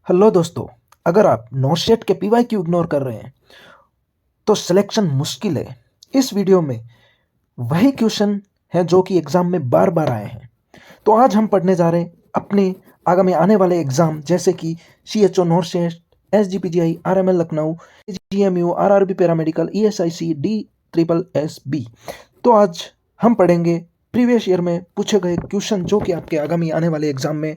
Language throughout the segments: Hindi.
हेलो दोस्तों। अगर आप नोटशेट के पीवाईक्यू इग्नोर कर रहे हैं तो सिलेक्शन मुश्किल है। इस वीडियो में वही क्वेश्चन है जो कि एग्जाम में बार बार आए हैं। तो आज हम पढ़ने जा रहे हैं अपने आगामी आने वाले एग्जाम जैसे कि CHO नोटशेट, SGPGI, RML Lucknow, GMU, RRB paramedical, ESIC, DSSS-B। तो आज हम पढ़ेंगे प्रीवियस ईयर में पूछे गए क्वेश्चन जो कि आपके आगामी आने वाले एग्जाम में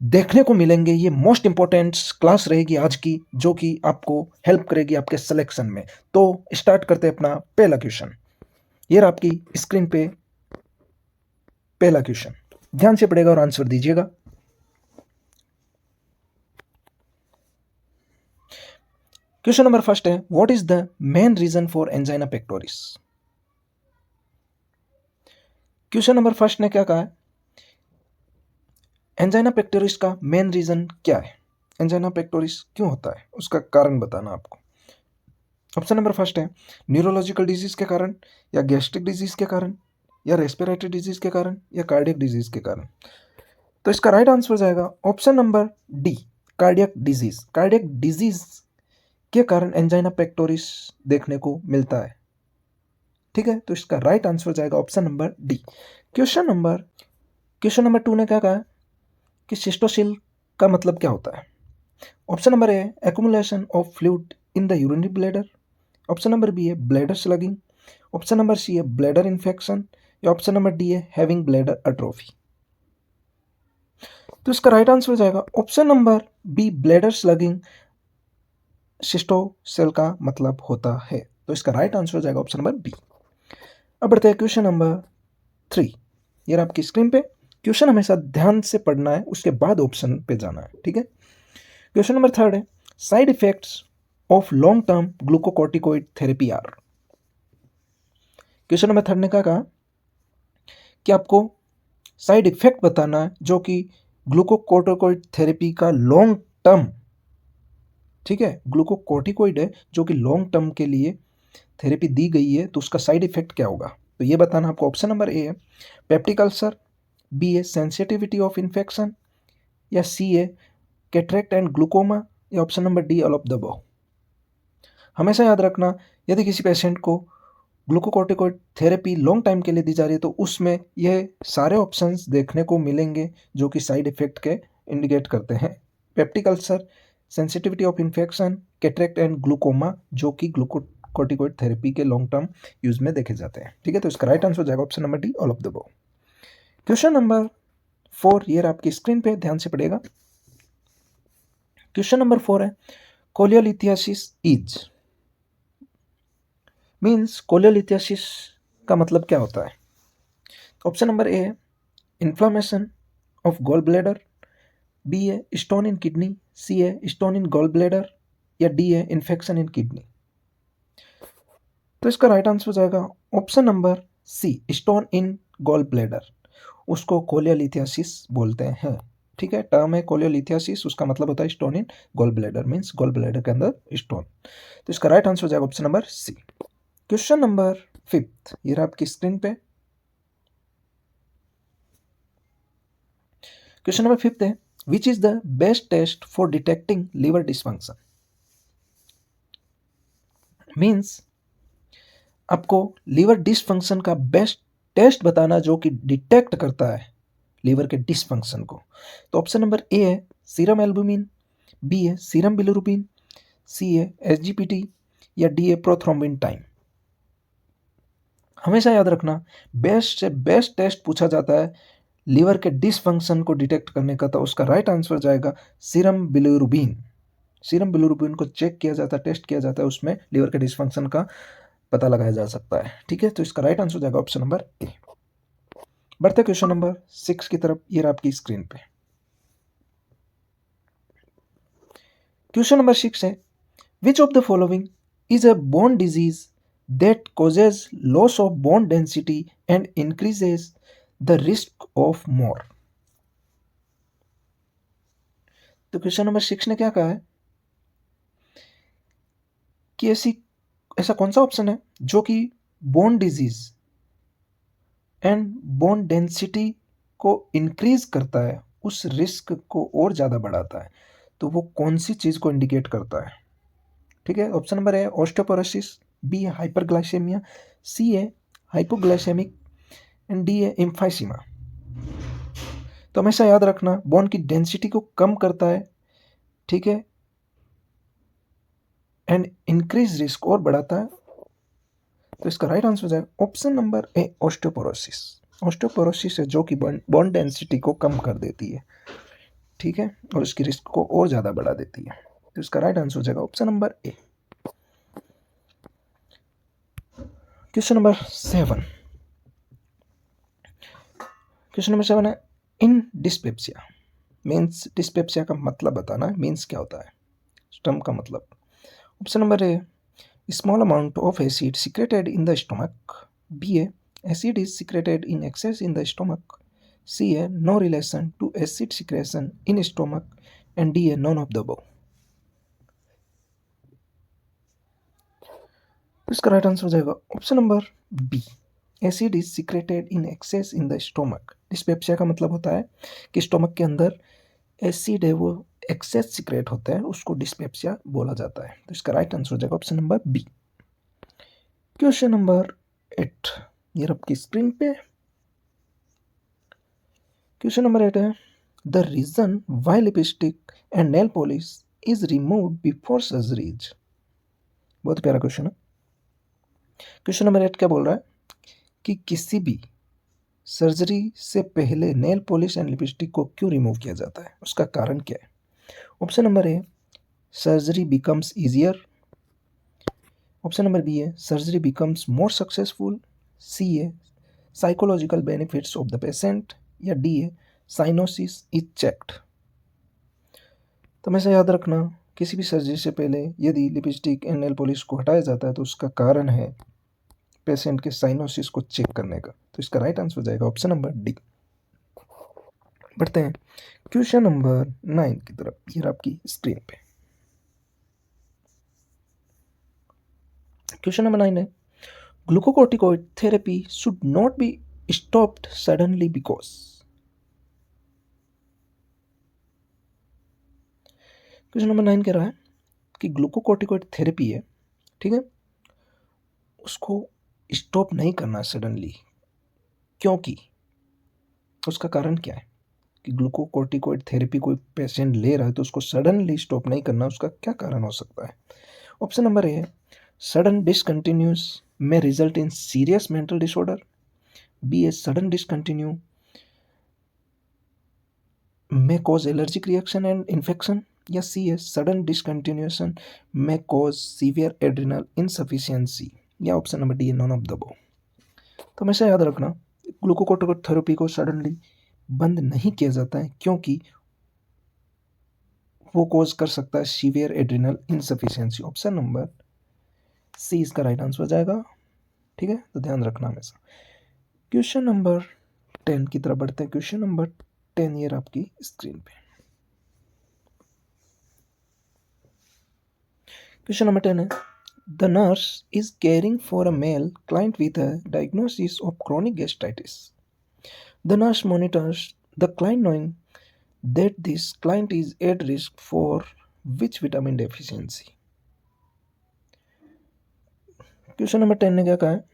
देखने को मिलेंगे। ये मोस्ट इंपॉर्टेंट क्लास रहेगी आज की, जो कि आपको हेल्प करेगी आपके सिलेक्शन में। तो स्टार्ट करते हैं अपना पहला क्वेश्चन। ये रहा आपकी स्क्रीन पे पहला क्वेश्चन, ध्यान से पढ़ेगा और आंसर दीजिएगा। क्वेश्चन नंबर फर्स्ट है, what is the main reason for angina pectoris. Question number first ने क्या कहा है, एंजाइना पेक्टोरिस का मेन रीजन क्या है, एंजाइना पेक्टोरिस क्यों होता है, उसका कारण बताना आपको। ऑप्शन नंबर फर्स्ट है न्यूरोलॉजिकल डिजीज के कारण, या गैस्ट्रिक डिजीज के कारण, या रेस्पिरेटरी डिजीज के कारण, या कार्डियक डिजीज के कारण। तो इसका राइट आंसर हो जाएगा option number D, cardiac disease. Cardiac disease के कारण एंजाइना पेक्टोरिस देखने को मिलता है। ठीक है, तो इसका राइट आंसर हो जाएगा option number D. Question number 2 ने क्या कहा कि सिस्टोसिल का मतलब क्या होता है। Option number A, accumulation of fluid in the urinary bladder. Option number B है bladder sagging. Option number C है ब्लैडर इन्फेक्शन, या ऑप्शन नंबर डी है हैविंग ब्लैडर अट्रोफी। तो इसका राइट आंसर हो जाएगा option number B, bladder sagging cystocele का मतलब होता है। तो इसका राइट आंसर हो जाएगा ऑप्शन नंबर बी। अब बढ़ते हैं क्वेश्चन नंबर 3। ये आपकी स्क्रीन पे क्वेश्चन हमेशा ध्यान से पढ़ना है, उसके बाद ऑप्शन पे जाना है। ठीक है, क्वेश्चन नंबर 3 है, side effects of long term glucocorticoid therapy are. Question number 3 ने क्या कहा कि आपको साइड इफेक्ट बताना है जो कि ग्लूकोकॉर्टिकोइड थेरेपी का लॉन्ग टर्म, ठीक है, ग्लूकोकॉर्टिकोइड है जो कि लॉन्ग टर्म के लिए थेरेपी दी गई है, तो उसका साइड इफेक्ट क्या होगा। तो ये बताना आपको। ऑप्शन नंबर ए है पेप्टिक अल्सर, बी है सेंसिटिविटी ऑफ इन्फेक्शन, या सी है कैटरेक्ट एंड ग्लूकोमा, या option number D all of the above. हमेशा याद रखना, यदि किसी पेशेंट को ग्लूकोकॉर्टिकोइड थेरेपी लॉन्ग टाइम के लिए दी जा रही है तो उसमें यह सारे ऑप्शंस देखने को मिलेंगे जो कि साइड इफेक्ट के इंडिकेट करते हैं। Peptic ulcer, sensitivity of infection, cataract and glaucoma, जो कि ग्लूकोकॉर्टिकोइड थेरेपी के लॉन्ग टर्म यूज में देखे जाते हैं। ठीक है, तो इसका राइट आंसर हो जाएगा option number D, all of the above. Question number 4 ये आपकी स्क्रीन पे ध्यान से पढ़ेगा। क्वेश्चन नंबर 4 है, कोलियोलिथियासिस इज मीन्स कोलियोलिथियासिस का मतलब क्या होता है। ऑप्शन नंबर ए है inflammation of gall bladder, B है स्टोन इन किडनी, सी है स्टोन इन गॉल ब्लैडर, या डी है इन्फेक्शन इन किडनी। तो इसका राइट आंसर हो जाएगा option number C, stone in gall bladder. उसको कोलियोलिथियासिस बोलते हैं। ठीक है, टर्म है कोलियोलिथियासिस, उसका मतलब होता है stone in gall bladder, means gall bladder के अंदर स्टोन। तो इसका राइट आंसर हो जाएगा option number C. Question number 5 ये रहा आपकी स्क्रीन पे। क्वेश्चन नंबर 5 है, which is the best test for detecting liver dysfunction. Means आपको लिवर डिसफंक्शन का बेस्ट टेस्ट बताना जो कि डिटेक्ट करता है लिवर के डिसफंक्शन को। तो ऑप्शन नंबर ए है सीरम एल्बुमिन, बी है सीरम बिलिरुबिन, सी है SGPT, या डी है प्रोथ्रोम्बिन टाइम। हमेशा याद रखना, बेस्ट से बेस्ट टेस्ट पूछा जाता है लिवर के डिसफंक्शन को डिटेक्ट करने का, तो उसका राइट आंसर जाएगा सीरम बिलिरुबिन। सीरम बिलिरुबिन को चेक किया जाता है, टेस्ट किया जाता है, उसमें लिवर के डिसफंक्शन का पता लगाया जा सकता है। ठीक है, तो इसका राइट आंसर जाएगा ऑप्शन नंबर ए। बढ़ते क्वेश्चन नंबर 6 की तरफ। ये आपकी स्क्रीन पे क्वेश्चन नंबर 6 है, which of the following is a bone disease that causes loss of bone density and increases the risk of more। तो क्वेश्चन नंबर 6 ने क्या कहा है कि ऐसा कौन सा ऑप्शन है जो कि bone disease and bone density को इंक्रीज करता है, उस रिस्क को और ज़्यादा बढ़ाता है। तो वो कौन सी चीज़ को इंडिकेट करता है? ठीक है, option number A osteoporosis, B है हाइपरग्लाइसेमिया, सी है हाइपोग्लाइसेमिक एंड डी है एम्फाइसीमा। तो हमेशा याद रखना बोन की डेंसिटी को कम करता है, ठीक है, एंड इंक्रीज रिस्क और बढ़ाता है। तो इसका राइट आंसर हो जाएगा option number A osteoporosis. Osteoporosis है जो कि बोन डेंसिटी को कम कर देती है, ठीक है, और इसकी रिस्क को और ज़्यादा बढ़ा देती है। तो इसका राइट आंसर हो जाएगा ऑप्शन नंबर ए। Question number 7। क्वेश्चन नंबर 7 है इन डिस्पेप्सिया मीन्स, डिस्पेप्सिया का मतलब बताना है, मीन्स क्या होता है, स्टम का मतलब। Option number A small amount of acid secreted in the stomach, B a acid is secreted in excess in the stomach, C a no relation to acid secretion in stomach and D a none of the above. इसका राइट आंसर हो जाएगा option number B, acid is secreted in excess in the stomach. Dyspepsia का मतलब होता है कि स्टोमक के अंदर एसिड है वो एक्सेस सिक्रेट होता है, उसको डिस्पेप्सिया बोला जाता है। तो इसका राइट आंसर हो जाएगा option number B. Question number 8 ये आपकी स्क्रीन पे। क्वेश्चन नंबर 8 है the reason why lipstick and nail polish is removed before surgeries. बहुत प्यारा क्वेश्चन है। क्वेश्चन नंबर 8 क्या बोल रहा है कि किसी भी सर्जरी से पहले नेल पॉलिश एंड लिपस्टिक को क्यों रिमूव किया जाता है, उसका कारण क्या है। Option number A surgery becomes easier, option number B है surgery becomes more successful, C है psychological benefits of the patient, या डी है साइनोसिस इज चेक्ड। तो हमेशा याद रखना किसी भी सर्जरी से पहले यदि लिपस्टिक एंड नेल पॉलिश को हटाया जाता है तो उसका कारण है पेशेंट के साइनोसिस को चेक करने का। तो इसका राइट आंसर हो जाएगा ऑप्शन नंबर डी। बढ़ते हैं क्वेश्चन नंबर 9 की तरफ, ये आपकी स्क्रीन पे। क्वेश्चन नंबर 9 है glucocorticoid therapy should not be stopped suddenly because. Question number 9 कह रहा है कि ग्लूकोकोर्टिकोइड थेरेपी है, ठीक है, उसको स्टॉप नहीं करना सडनली, क्योंकि उसका कारण क्या है कि ग्लूकोकोर्टिकोइड थेरेपी कोई पेशेंट ले रहा है तो उसको सडनली स्टॉप नहीं करना, उसका क्या कारण हो सकता है। Option number A sudden discontinuous may result in serious mental disorder, B a sudden discontinue may cause allergic reaction and infection, या C a sudden discontinuation may cause severe adrenal insufficiency, या option number D none of the above. तो हमेशा याद रखना ग्लूकोकोर्टिकोइड थेरेपी को सडनली बंद नहीं किया जाता है क्योंकि वो कॉज कर सकता है severe adrenal insufficiency. Option number C इसका राइट आंसर हो जाएगा, ठीक है, तो ध्यान रखना हमेशा। क्वेश्चन नंबर 10 की तरफ बढ़ते हैं। क्वेश्चन नंबर 10 ये आपकी स्क्रीन पे। क्वेश्चन नंबर 10 है the nurse is caring for a male client with a diagnosis of chronic gastritis. The nurse monitors the client knowing that this client is at risk for which vitamin deficiency। Question number 10 ने क्या कहा है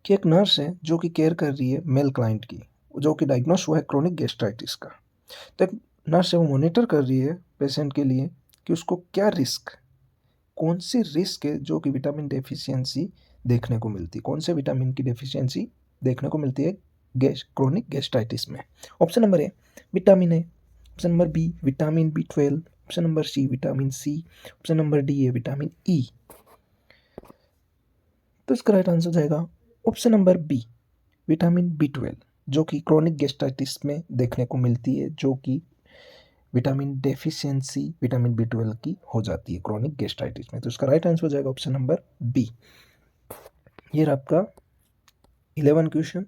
कि एक नर्स है जो कि केयर कर रही है मेल क्लाइंट की, जो कि डायग्नोस हुआ है क्रोनिक गैस्ट्राइटिस का। तो एक नर्स है वो मॉनिटर कर रही है पेशेंट के लिए कि उसको क्या रिस्क, कौन सी रिस्क है जो कि विटामिन डेफिशिएंसी देखने को मिलती है, कौन से विटामिन की डेफिशिएंसी देखने को मिलती है क्रोनिक गैस्ट्राइटिस में। Option number A vitamin A, option number B vitamin B12, option number C vitamin C, option number D है विटामिन ई। तो इसका राइट आंसर जाएगा option number B vitamin B12, जो कि क्रोनिक गैस्ट्राइटिस में देखने को मिलती है, जो कि विटामिन डेफिशिएंसी विटामिन B12 की हो जाती है क्रोनिक गैस्ट्राइटिस में। तो इसका राइट आंसर हो जाएगा ऑप्शन नंबर बी। ये आपका 11 क्वेश्चन।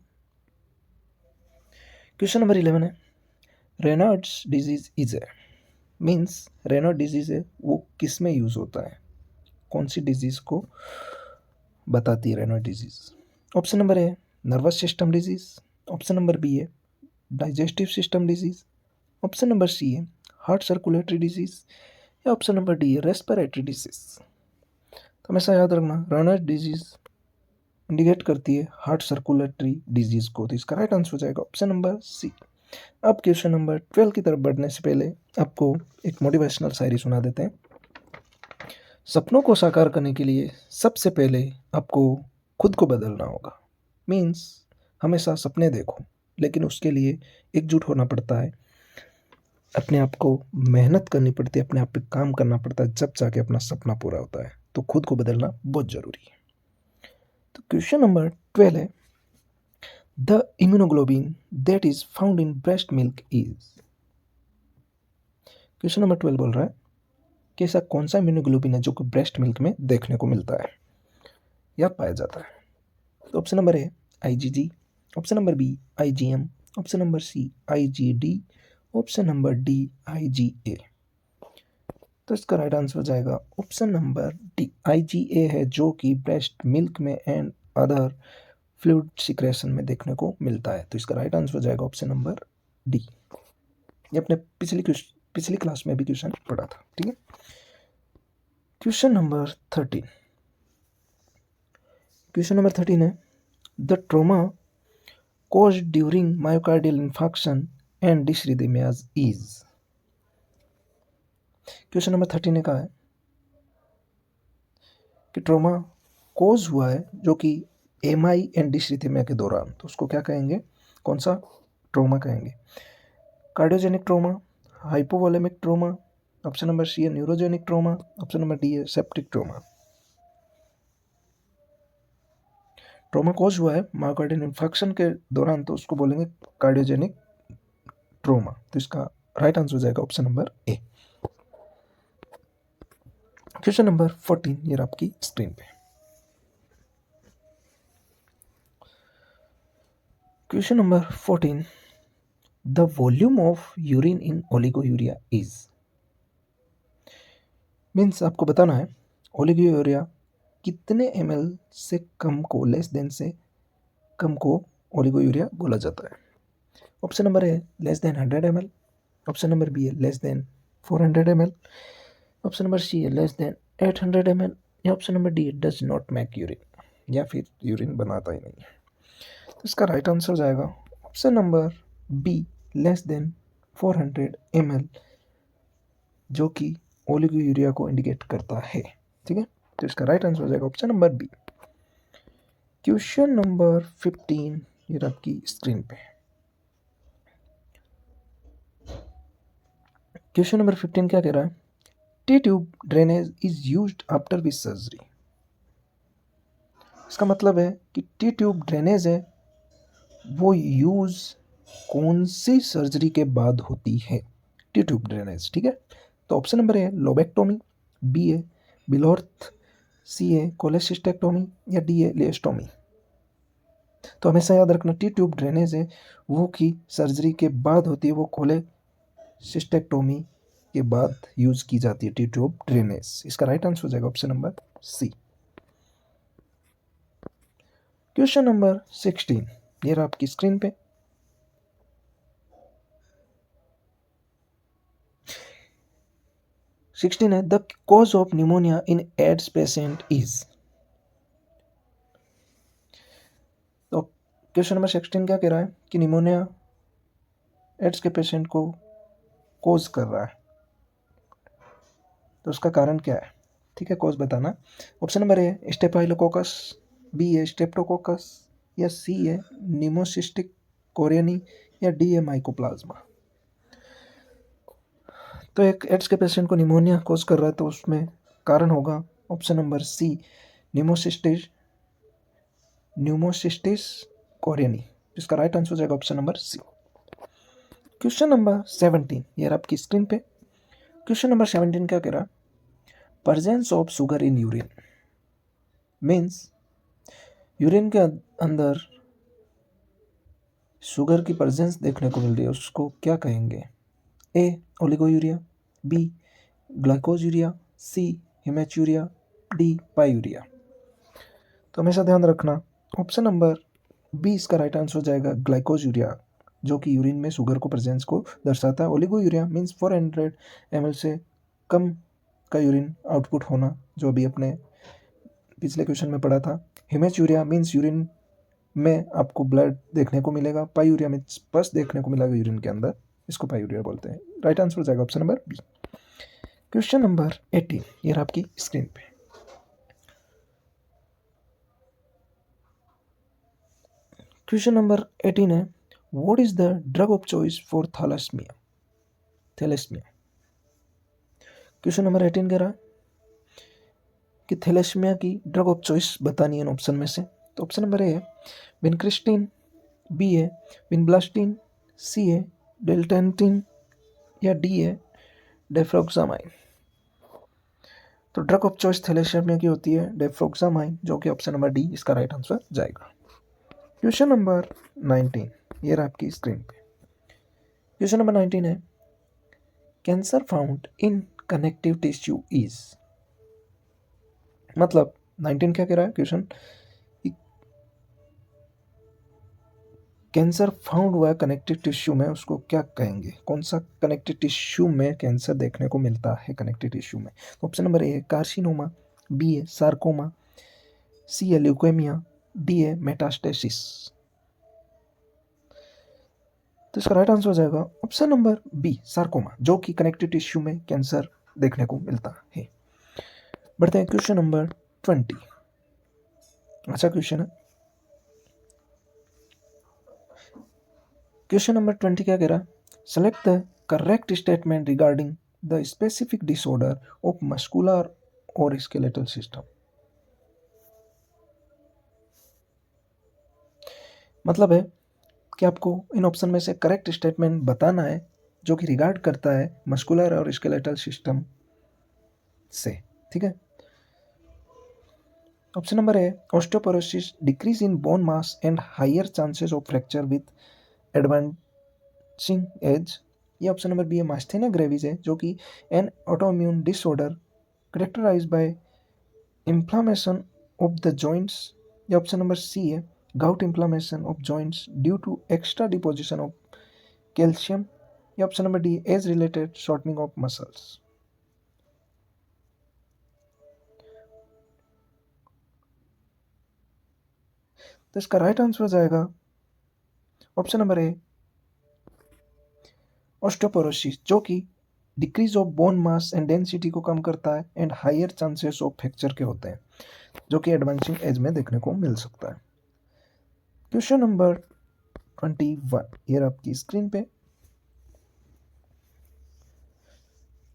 क्वेश्चन नंबर 11 है Raynaud's disease is a means, Raynaud disease है वो किस में यूज़ होता है, कौन सी डिजीज़ को बताती है Raynaud disease. Option number A nervous system disease, option number B है digestive system disease, option number C है हार्ट सर्कुलेटरी डिजीज या ऑप्शन नंबर डी है रेस्पिरेटरी डिजीज। तो हमेशा याद रखना रनर डिजीज इंडिकेट करती है हार्ट सर्कुलेटरी डिजीज को, तो इसका राइट आंसर हो जाएगा ऑप्शन नंबर सी। अब क्वेश्चन नंबर 12 की तरफ बढ़ने से पहले आपको एक मोटिवेशनल शायरी सुना देते हैं। सपनों को साकार करने के लिए सबसे पहले आपको खुद को बदलना होगा। मीन्स हमेशा सपने देखो, लेकिन उसके लिए एकजुट होना पड़ता है, अपने आप को मेहनत करनी पड़ती है, अपने आप पे काम करना पड़ता है, जब जाके अपना सपना पूरा होता है। तो खुद को बदलना बहुत ज़रूरी है। तो क्वेश्चन नंबर 12 है the immunoglobulin that is found in breast milk is. Question number 12 बोल रहा है कि ऐसा कौन सा इम्यूनोग्लोबिन है जो कि ब्रेस्ट मिल्क में देखने को मिलता है या पाया जाता है। तो option number A IgG, option number B IgM, option number C IgD, option number D IgA। तो इसका राइट आंसर हो जाएगा ऑप्शन नंबर डी IgA है, जो कि ब्रेस्ट मिल्क में एंड अदर फ्लूइड सिक्रेशन में देखने को मिलता है। तो इसका राइट आंसर हो जाएगा ऑप्शन नंबर डी। ये अपने पिछली क्लास में भी क्वेश्चन पढ़ा था, ठीक है। क्वेश्चन नंबर 13, क्वेश्चन नंबर 13 है the trauma caused during myocardial infarction and dysrhythmias is. Question number 13 ने कहा है कि ट्रोमा कॉज हुआ है जो कि MI एंड डिसरिथमिया के दौरान, तो उसको क्या कहेंगे, कौन सा ट्रोमा कहेंगे। Cardiogenic trauma, hypovolaemic trauma, option number C है neurogenic trauma, option number D है सेप्टिक ट्रोमा। ट्रोमा कॉज हुआ है मायोकार्डियल इन्फेक्शन के दौरान, तो उसको बोलेंगे कार्डियोजेनिक ट्रोमा। तो इसका राइट आंसर हो जाएगा ऑप्शन नंबर ए। क्वेश्चन नंबर 14 ये आपकी स्क्रीन पे। Question number 14 the volume of urine in oliguria is. Means आपको बताना है ओलिगोयूरिया कितने ml से कम को, लेस देन से कम को ओलिगोयूरिया बोला जाता है। Option number A less than 100 ml, option number B है less than 400 ml, option number C है लेस देन 800 ml, या option number D does not make urine, या फिर यूरिन बनाता ही नहीं है। तो इसका राइट आंसर हो जाएगा option number be less than 400 ml, जो कि ओलिगोयूरिया को इंडिकेट करता है, ठीक है। तो इसका राइट आंसर हो जाएगा option number B. Question number 15 ये आपकी स्क्रीन पे। क्वेश्चन नंबर 15 क्या कह रहा है T tube drainage is used after which surgery. इसका मतलब है कि टी ट्यूब ड्रेनेज है वो यूज कौन सी सर्जरी के बाद होती है, टी ट्यूब ड्रेनेज, ठीक है। तो ऑप्शन नंबर है लोबेक्टोमी, बी है बिलोर्थ, सी है कोलेसिस्टेक्टोमी, या डी है लिएस्टोमी। तो हमेशा याद रखना टी ट्यूब ड्रेनेज है वो की सर्जरी के बाद होती है, वो कोलेसिस्टेक्टोमी के बाद यूज की जाती है टी ट्यूब ड्रेनेज। इसका राइट आंसर हो जाएगा option number C. Question number 16 ये रहा आपकी स्क्रीन पे। सिक्सटीन है the cause of pneumonia in AIDS patient is. तो क्वेश्चन नंबर 16 क्या कह रहा है कि निमोनिया एड्स के पेशेंट को कॉज कर रहा है, तो उसका कारण क्या है, ठीक है, कॉज बताना। Option number A staphylococcus, B है स्ट्रेप्टोकोकस, या सी है निमोसिस्टिक कोरियनी, या डी है माइकोप्लाज्मा। तो एक एड्स के पेशेंट को निमोनिया कॉज कर रहा है, तो उसमें कारण होगा option number C pneumocystis carinii. इसका राइट आंसर हो जाएगा option number C. Question number 17 ये आपकी स्क्रीन पे। क्वेश्चन नंबर 17 क्या कह रहा है presence of sugar in urine. Means urine के अंदर शुगर की प्रेजेंस देखने को मिल रही है, उसको क्या कहेंगे, ए ओलिगोयूरिया, बी ग्लाइकोजूरिया, सी हिमेचूरिया, डी पायूरिया। तो हमेशा ध्यान रखना ऑप्शन नंबर बी इसका राइट आंसर हो जाएगा ग्लाइकोजूरिया, जो कि यूरिन में शुगर को प्रेजेंस को दर्शाता है। ओलिगोयूरिया मीन्स 400 ml से कम का यूरिन आउटपुट होना, जो अभी अपने पिछले क्वेश्चन में पढ़ा था। हेमेचूरिया मीन्स यूरिन में आपको ब्लड देखने को मिलेगा। पायूरिया मीन्स पस देखने को मिलेगा यूरिन के अंदर, इसको पायूरिया बोलते हैं। राइट आंसर हो जाएगा option number B. Question number 18 ये रहा आपकी स्क्रीन पे। क्वेश्चन नंबर 18 है, what is the drug of choice for thalassaemia? Question number 18 कह रहा है कि थैलेसीमिया की ड्रग ऑफ चॉइस बतानी है ऑप्शन में से। तो ऑप्शन नंबर ए है विनक्रिस्टिन, बी है विनब्लास्टिन, सी है डेल्टेंटिन या डी है डेफ्रोक्सामाइन। तो ड्रग ऑफ चॉइस थैलेसीमिया की होती है डेफ्रोक्सामाइन, जो कि ऑप्शन नंबर डी इसका राइट आंसर जाएगा। क्वेश्चन नंबर 19 ये रहा आपकी स्क्रीन पे। क्वेश्चन नंबर 19 है, cancer found in connective tissue is. मतलब 19 क्या कह रहा है क्वेश्चन, कैंसर फाउंड हुआ है कनेक्टिव टिश्यू में, उसको क्या कहेंगे? कौन सा कनेक्टिव टिश्यू में कैंसर देखने को मिलता है कनेक्टिव टिश्यू में? ऑप्शन नंबर ए है कार्सिनोमा, बी है सार्कोमा, सी है ल्यूकेमिया, डी है मेटास्टेसिस। तो इसका राइट आंसर हो जाएगा ऑप्शन नंबर बी सार्कोमा, जो कि कनेक्टिव टिश्यू में कैंसर देखने को मिलता है। बढ़ते हैं क्वेश्चन नंबर 20। अच्छा क्वेश्चन है। क्वेश्चन नंबर 20 क्या कह रहा है, select the correct statement regarding the specific disorder of muscular और स्केलेटल सिस्टम। मतलब है कि आपको इन ऑप्शन में से करेक्ट स्टेटमेंट बताना है जो कि रिगार्ड करता है मस्कुलर और स्केलेटल सिस्टम से। ठीक है, option number A osteoporosis, decrease in bone mass and higher chances of fracture with advancing age. ये ऑप्शन नंबर बी है मास्थेनिया ग्रेविस है, जो कि an autoimmune disorder characterised by inflammation of the joints. या ऑप्शन नंबर सी है gout inflammation of joints due to extra deposition of calcium। या option number D age related shortening of muscles. तो इसका राइट आंसर हो जाएगा ऑप्शन नंबर ए ऑस्टियोपोरोसिस, जो कि decrease of bone mass and density को कम करता है and higher chances of fracture के होते हैं, जो कि एडवांसिंग एज में देखने को मिल सकता है। क्वेश्चन नंबर 21 ये आपकी स्क्रीन पे।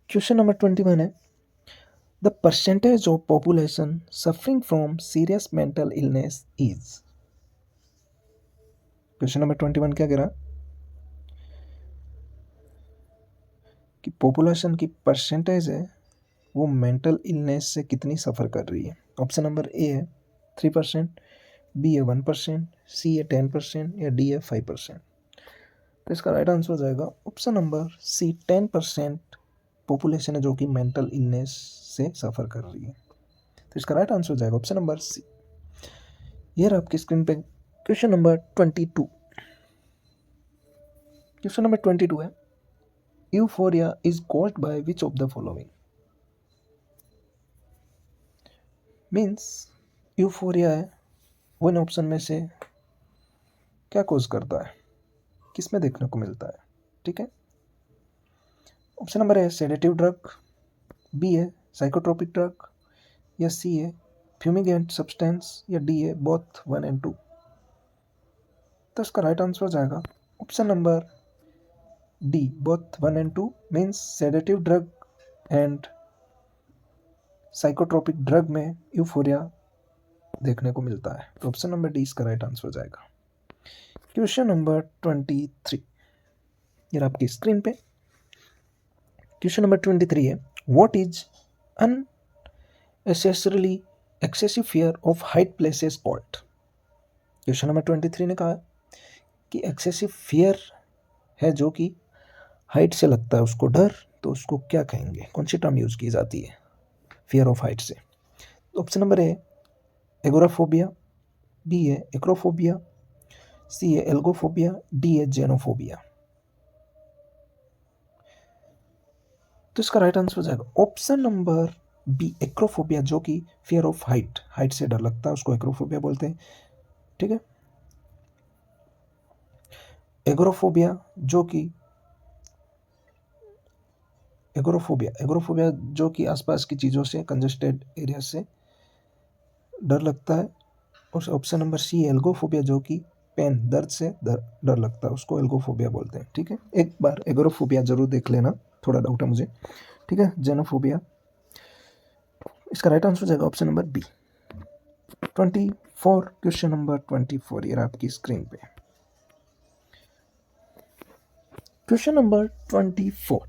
क्वेश्चन नंबर 21 है, the percentage of population suffering from serious mental illness is. Question number 21 क्या कह रहा कि पॉपुलेशन की परसेंटेज है वो मेंटल इलनेस से कितनी सफ़र कर रही है। ऑप्शन नंबर ए है 3%, बी है 1%, सी है 10% या डी है 5%। तो इसका राइट आंसर हो जाएगा ऑप्शन नंबर सी 10% पॉपुलेशन है जो कि मेंटल इलनेस से सफ़र कर रही है। तो इसका राइट आंसर हो जाएगा ऑप्शन नंबर सी। ये रहा आपकी स्क्रीन पे क्वेश्चन नंबर 22। क्वेश्चन नंबर 22 है, euphoria is caused by which of the following. Means euphoria है वो इन ऑप्शन में से क्या कॉज करता है, किस में देखने को मिलता है। ठीक है, option number A sedative drug, B है साइकोट्रोपिक ड्रग, या सी है फ्यूमिगेंट सब्सटेंस, या डी है बोथ 1 and 2। तो इसका राइट आंसर हो जाएगा option number D both 1 and 2। Means sedative drug and psychotropic drug में यूफोरिया देखने को मिलता है। तो ऑप्शन नंबर डी इसका राइट आंसर हो जाएगा। क्वेश्चन नंबर 23 ये आपकी स्क्रीन पे। क्वेश्चन नंबर 23 है, what is unnecessarily excessive fear of height places called. Question number 23 ने कहा कि एक्सेसिव फियर है जो कि हाइट से लगता है उसको डर, तो उसको क्या कहेंगे, कौन सी टर्म यूज की जाती है फियर ऑफ हाइट से। Option number A agoraphobia, B है एक्रोफोबिया, सी है एल्गोफोबिया, डी है जेनोफोबिया। तो इसका राइट आंसर हो जाएगा ऑप्शन नंबर बी एक्रोफोबिया, जो कि फियर ऑफ हाइट, हाइट से डर लगता है उसको एक्रोफोबिया बोलते हैं। ठीक है, एग्रोफोबिया जो कि एग्रोफोबिया जो कि आसपास की चीज़ों से, कंजेस्टेड एरिया से डर लगता है। और ऑप्शन नंबर सी एल्गोफोबिया, जो कि पेन, दर्द से डर लगता है, उसको एल्गोफोबिया बोलते हैं। ठीक है, एक बार एग्रोफोबिया जरूर देख लेना, थोड़ा डाउट है मुझे। ठीक है, जेनोफोबिया, इसका राइट आंसर हो जाएगा option number B. 24, question number 24 ये आपकी स्क्रीन पे। Question number 24,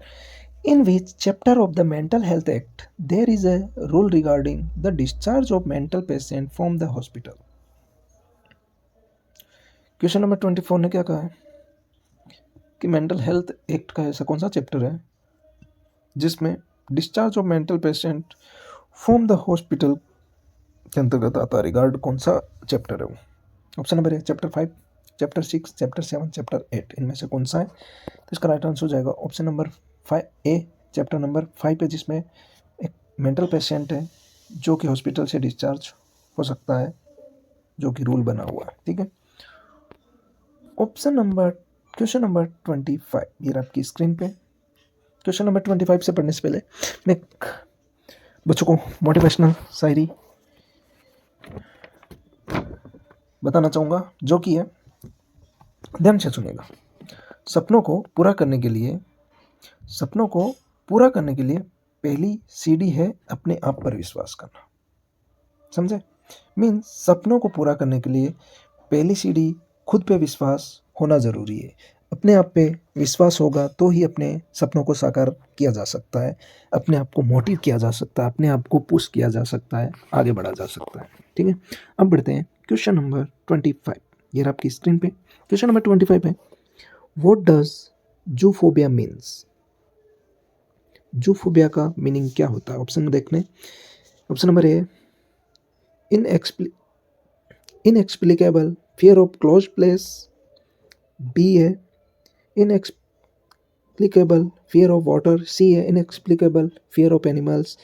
in which chapter of the Mental Health Act there is a rule regarding the discharge of mental patient from the hospital? Question number 24 ने क्या कहा है कि मेंटल हेल्थ एक्ट का ऐसा कौन सा चैप्टर है जिसमें discharge of mental patient from the hospital के अंतर्गत आता है। रिगार्ड कौन सा चैप्टर है वो? ऑप्शन नंबर है चैप्टर 5, चैप्टर 6, चैप्टर 7, चैप्टर 8, इनमें से कौन सा है? तो इसका राइट आंसर हो जाएगा ऑप्शन नंबर 5 ए, चैप्टर नंबर 5 है, जिसमें एक मेंटल पेशेंट है जो कि हॉस्पिटल से डिस्चार्ज हो सकता है, जो कि रूल बना हुआ है। ठीक है, क्वेश्चन नंबर 25 ये आपकी स्क्रीन पे। क्वेश्चन नंबर 25 से पढ़ने से पहले मैं बच्चों को मोटिवेशनल शायरी बताना चाहूँगा, जो कि है, ध्यान से सुनिएगा। सपनों को पूरा करने के लिए पहली सीढ़ी है अपने आप पर विश्वास करना। समझे? मीन्स सपनों को पूरा करने के लिए पहली सीढ़ी खुद पे विश्वास होना ज़रूरी है। अपने आप पे विश्वास होगा तो ही अपने सपनों को साकार किया जा सकता है, अपने आप को मोटिव किया जा सकता है, अपने आप को पुश किया जा सकता है, आगे बढ़ा जा सकता है। ठीक है, अब बढ़ते हैं क्वेश्चन नंबर 25, ये आपकी स्क्रीन पे। क्वेश्चन नंबर 25 है, what does zoophobia means? Zoophobia का मीनिंग क्या होता है? ऑप्शन में देखने, option number A inexplicable fear of close place, B है inexplicable fear of water, C है इनएक्सप्लिकेबल फियर ऑफ एनिमल्स,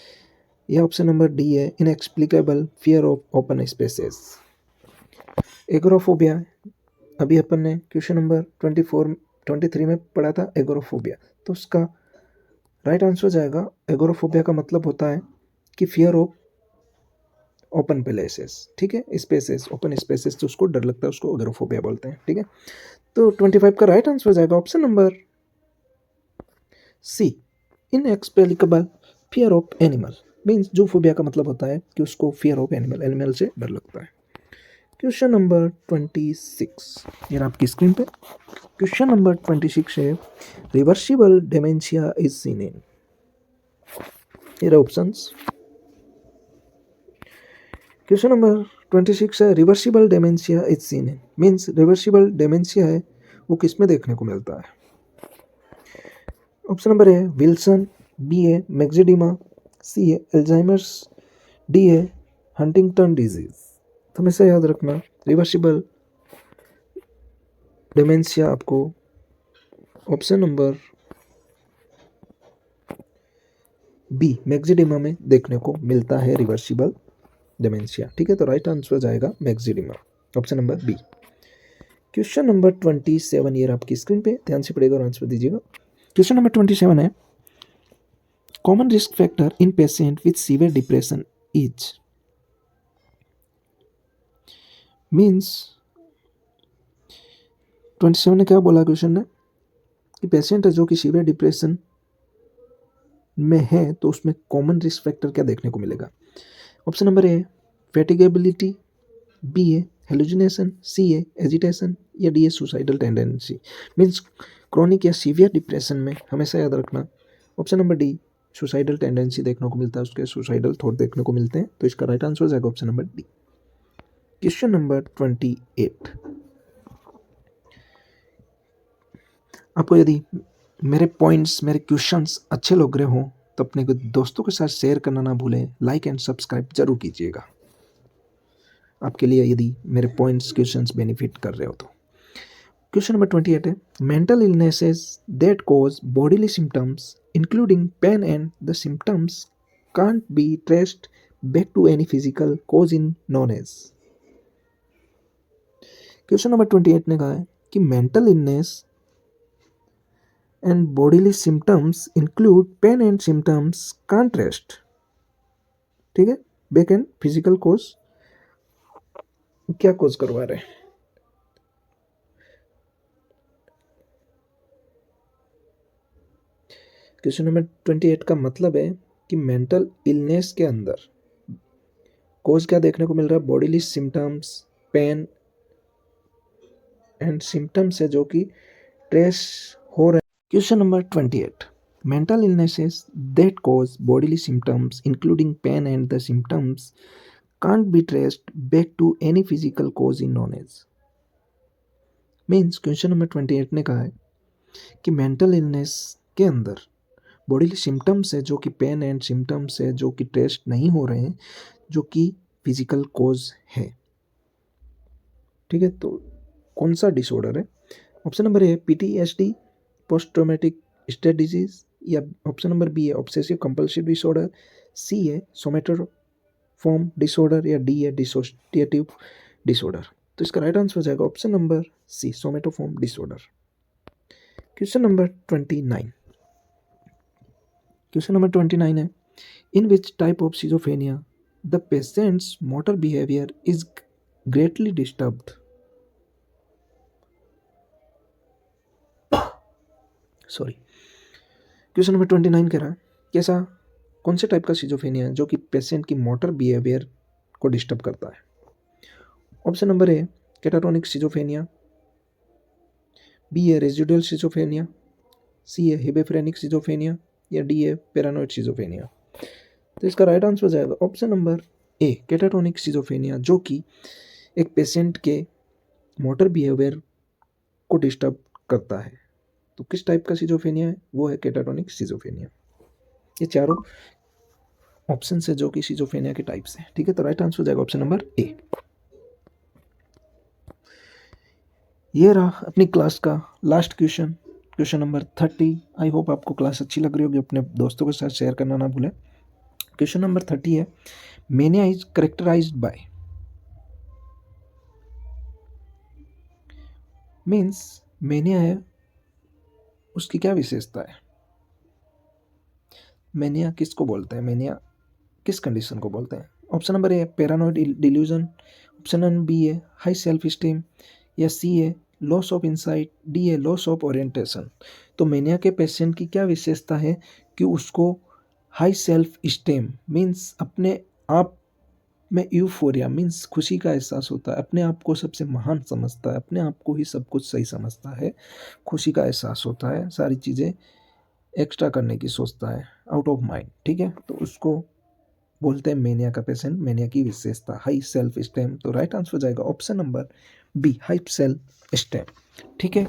या ऑप्शन नंबर डी है inexplicable fear of open spaces. Agoraphobia अभी अपन ने क्वेश्चन नंबर 23 में पढ़ा था एग्रोफोबिया, तो उसका राइट आंसर हो जाएगा, एग्रोफोबिया का मतलब होता है कि फियर ऑफ ओपन प्लेसेस। ठीक है, स्पेसेस, ओपन स्पेसेस, तो उसको डर लगता है, उसको एग्रोफोबिया बोलते हैं। ठीक है, तो 25 का राइट आंसर हो जाएगा option number C, inexplicable fear of animal. Means zoophobia का मतलब होता है कि उसको फियर ऑफ एनिमल से डर लगता है। क्वेश्चन नंबर 26 ये आपकी स्क्रीन पे। क्वेश्चन नंबर 26 है, reversible dementia is seen in, ये ऑप्शंस। क्वेश्चन नंबर 26 है, reversible dementia is seen in, means reversible dementia है वो किस में देखने को मिलता है? ऑप्शन नंबर है विल्सन, बी है मैक्सिडिमा, सी है अल्जाइमर्स, डी है हंटिंगटन डिजीज। तो हमेशा याद रखना, रिवर्सिबल डिमेंशिया आपको ऑप्शन नंबर बी मैक्सिडिमा में देखने को मिलता है, रिवर्सिबल डिमेंशिया। ठीक है, तो राइट आंसर हो जाएगा myxoedema, option number B. Question number 27 ये आपकी स्क्रीन पे, ध्यान से पढ़ेगा और आंसर दीजिएगा। क्वेश्चन नंबर 27 है, common risk factor in patient with severe depression is, means 27 ने क्या बोला क्वेश्चन ने कि पेशेंट है जो कि सीवियर डिप्रेशन में है, तो उसमें कॉमन रिस्क फैक्टर क्या देखने को मिलेगा? ऑप्शन नंबर ए फैटिगेबिलिटी, बी है हेलुसिनेशन, सी है एजिटेशन, या डी है सुसाइडल टेंडेंसी। मीन्स क्रॉनिक या सीवियर डिप्रेशन में हमेशा याद रखना option number D, suicidal tendency देखने को मिलता है, उसके सुसाइडल थॉट देखने को मिलते हैं, तो इसका राइट आंसर हो जाएगा option number D. Question number 28, आपको यदि मेरे पॉइंट्स, मेरे क्वेश्चंस अच्छे लग रहे हों तो अपने दोस्तों के साथ शेयर करना ना भूलें, लाइक एंड सब्सक्राइब जरूर कीजिएगा, आपके लिए यदि मेरे पॉइंट्स क्वेश्चंस बेनिफिट कर रहे हो तो। क्वेश्चन नंबर 28 है mental illnesses that cause bodily symptoms including pain and the symptoms can't be traced back to any physical cause in known as. Question number 28 ने कहा है कि mental illness and bodily symptoms include pain and symptoms can't traced, ठीक है, बैक एंड फिजिकल कॉज क्या कॉज करवा रहे हैं। क्वेश्चन नंबर 28 का मतलब है कि मेंटल इलनेस के अंदर कॉज क्या देखने को मिल रहा है, bodily symptoms, pain and symptoms है जो कि ट्रेस हो रहे हैं। Question number 28 mental illnesses that cause bodily symptoms including pain and the symptoms can't be traced back to any physical cause in known as. Means question number 28 ने कहा है कि मेंटल इलनेस के अंदर बॉडीली सिम्टम्स है जो कि पेन एंड सिम्टम्स है जो कि टेस्ट नहीं हो रहे हैं, जो कि फिजिकल कॉज है, ठीक है। तो कौन सा डिसऑर्डर है? Option number A PTSD, post traumatic stress disease, या ऑप्शन नंबर बी है ऑब्सेसिव कंपल्सिव डिसऑर्डर, सी है सोमेटोफॉर्म डिसऑर्डर, या डी है डिसोसिएटिव डिसऑर्डर। तो इसका राइट आंसर हो जाएगा option number C, somatoform disorder. Question number 29, question number 29 है in which type of schizophrenia the patient's motor behaviour is greatly disturbed. Sorry, question number 29 कह रहा है कैसा कौन से टाइप का सिजोफेनिया है जो कि पेशेंट की मोटर बिहेवियर को डिस्टर्ब करता है। Option number A catatonic schizophrenia, B है रेजिडुअल सिजोफेनिया, सी है हिबेफ्रेनिक सिजोफेनिया, या डी है पैरानोइड सिजोफेनिया। तो इसका राइट आंसर हो जाएगा option number A catatonic schizophrenia, जो कि एक पेशेंट के मोटर बिहेवियर को डिस्टर्ब करता है। तो किस टाइप का सिजोफेनिया है? वो है कैटाटोनिक सिजोफेनिया। ये चारों ऑप्शन है जो कि सिजोफेनिया के टाइप्स हैं, ठीक है। तो राइट आंसर हो जाएगा ऑप्शन नंबर ए। ये रहा अपनी क्लास का last question, question number 30। I hope आपको क्लास अच्छी लग रही होगी, अपने दोस्तों के साथ शेयर करना ना भूलें। क्वेश्चन नंबर 30 है mania is characterized by, means mania है उसकी क्या विशेषता है? मेनिया किसको बोलते हैं? मेनिया किस कंडीशन को बोलते हैं? Option number A paranoid delusion, option number B है हाई सेल्फ स्टीम, या सी है लॉस ऑफ इंसाइट, डी है लॉस ऑफ ओरिएंटेशन। तो मेनिया के पेशेंट की क्या विशेषता है कि उसको हाई सेल्फ स्टीम मीन्स अपने आप में यूफोरिया मीन्स खुशी का एहसास होता है, अपने आप को सबसे महान समझता है, अपने आप को ही सब कुछ सही समझता है, खुशी का एहसास होता है, सारी चीज़ें एक्स्ट्रा करने की सोचता है, आउट ऑफ माइंड, ठीक है। तो उसको बोलते हैं मेनिया का पेशेंट, मेनिया की विशेषता हाई सेल्फ स्टेम। तो राइट आंसर हो जाएगा option number B high self esteem, ठीक है।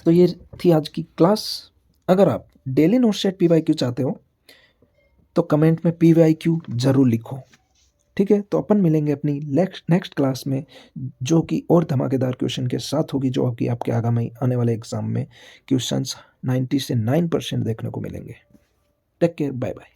तो ये थी आज की क्लास। अगर आप डेली नोट सेट PYQ चाहते हो तो कमेंट में PYQ जरूर लिखो, ठीक है। तो अपन मिलेंगे अपनी नेक्स्ट क्लास में, जो कि और धमाकेदार क्वेश्चन के साथ होगी, जो कि आपके आगामी आने वाले एग्जाम में क्वेश्चंस 90 से 9% देखने को मिलेंगे। Take care, bye bye.